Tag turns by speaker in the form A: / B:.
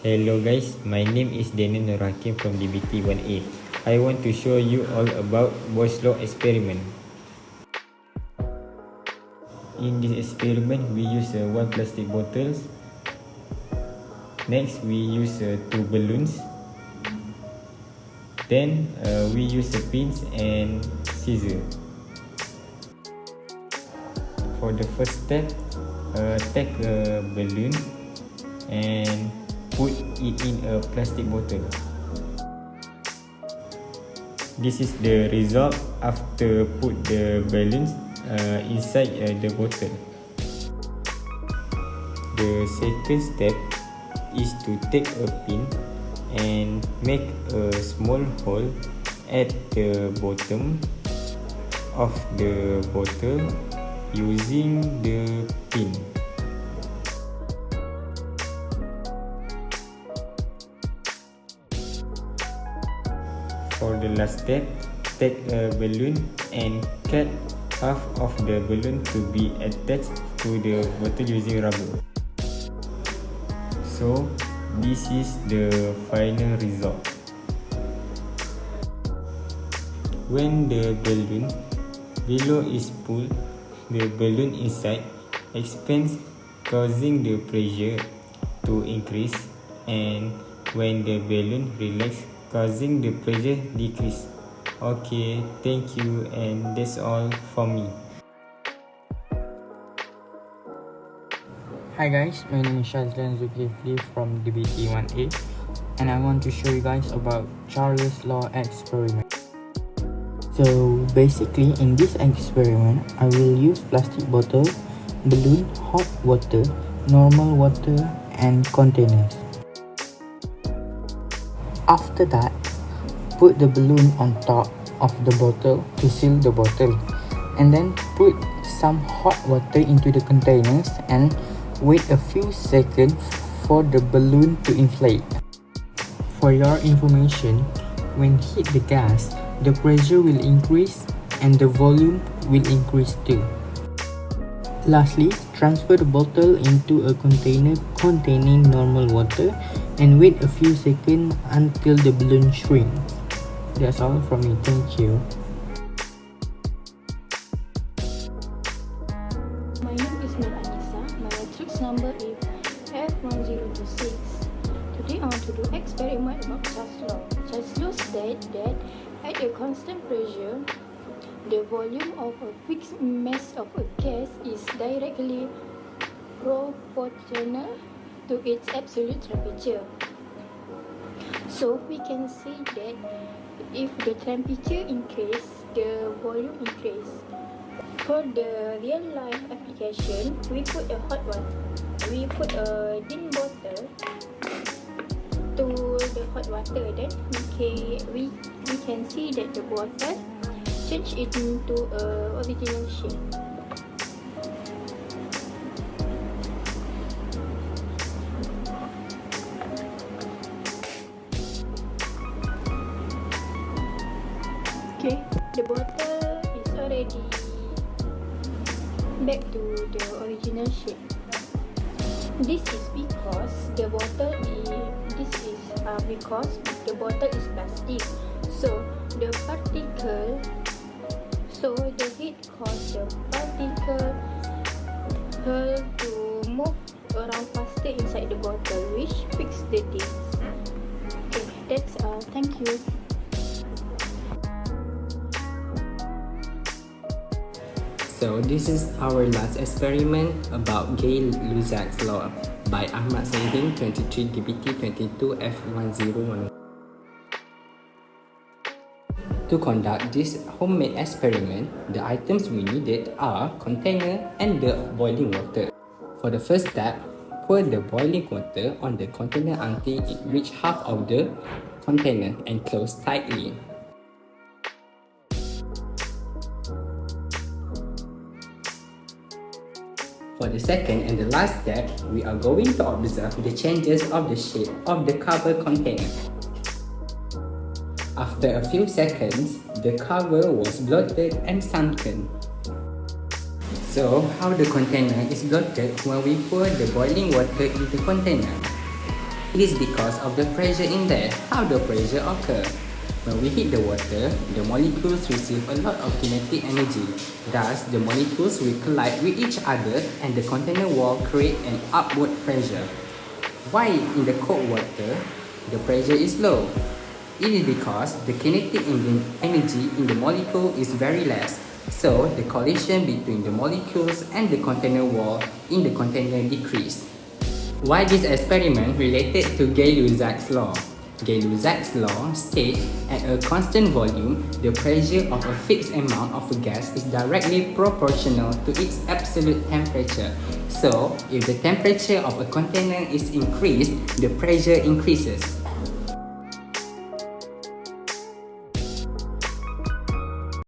A: Hello guys, my name is Daniel Norakim from DBT 1A. I want to show you all about Boyle's law experiment. In this experiment, we use one plastic bottles. Next, we use two balloons. Then, we use pins and scissors. For the first step, take a balloon and put it in a plastic bottle. This is the result after put the balloons inside the bottle. The second step is to take a pin and make a small hole at the bottom of the bottle using the pin. For the last step, take a balloon and cut half of the balloon to be attached to the bottle using rubber. So, this is the final result. When the balloon below is pulled, the balloon inside expands, causing the pressure to increase, and when the balloon relaxes, causing the pressure decrease. Okay, thank you, and that's all for me.
B: Hi guys, my name is Shazlan Zulkifli from DBT 1A, and I want to show you guys about Charles' law experiment. So basically in this experiment, I will use plastic bottle, balloon, hot water, normal water and containers. After that, put the balloon on top of the bottle to seal the bottle, and then put some hot water into the containers and wait a few seconds for the balloon to inflate. For your information, when hit the gas, the pressure will increase and the volume will increase too. Lastly, transfer the bottle into a container containing normal water and wait a few seconds until the balloon shrinks. That's all from me. Thank you.
C: My name is Anissa. My matrix number is F1026. Today I want to do experiment about Charles' law. Charles' law states that at a constant pressure, the volume of a fixed mass of a gas is directly proportional to its absolute temperature. So we can say that if the temperature increases, the volume increases. For the real life application, we put a thin bottle to the hot water. Then we can see that the bottle change it into original shape. Okay, the bottle is already back to the original shape. This is because the bottle is plastic. So the heat causes the particle to move around faster inside the bottle, which fixes the things. Okay, that's all. Thank you.
D: So this is our last experiment about Gay-Lussac's law by Ahmad Saidin, 23 DBT 22 F1011. To conduct this homemade experiment, the items we needed are container and the boiling water. For the first step, pour the boiling water on the container until it reaches half of the container and close tightly. For the second and the last step, we are going to observe the changes of the shape of the cover container. After a few seconds, the cover was bloated and sunken. So, how the container is bloated when we pour the boiling water in the container? It is because of the pressure in there. How the pressure occur? When we hit the water, the molecules receive a lot of kinetic energy. Thus, the molecules will collide with each other and the container wall create an upward pressure. Why in the cold water, the pressure is low? It is because the kinetic energy in the molecule is very less. So, the collision between the molecules and the container wall in the container decrease. Why this experiment related to Gay-Lussac's law? Gay-Lussac's law states at a constant volume, the pressure of a fixed amount of a gas is directly proportional to its absolute temperature. So, if the temperature of a container is increased, the pressure increases.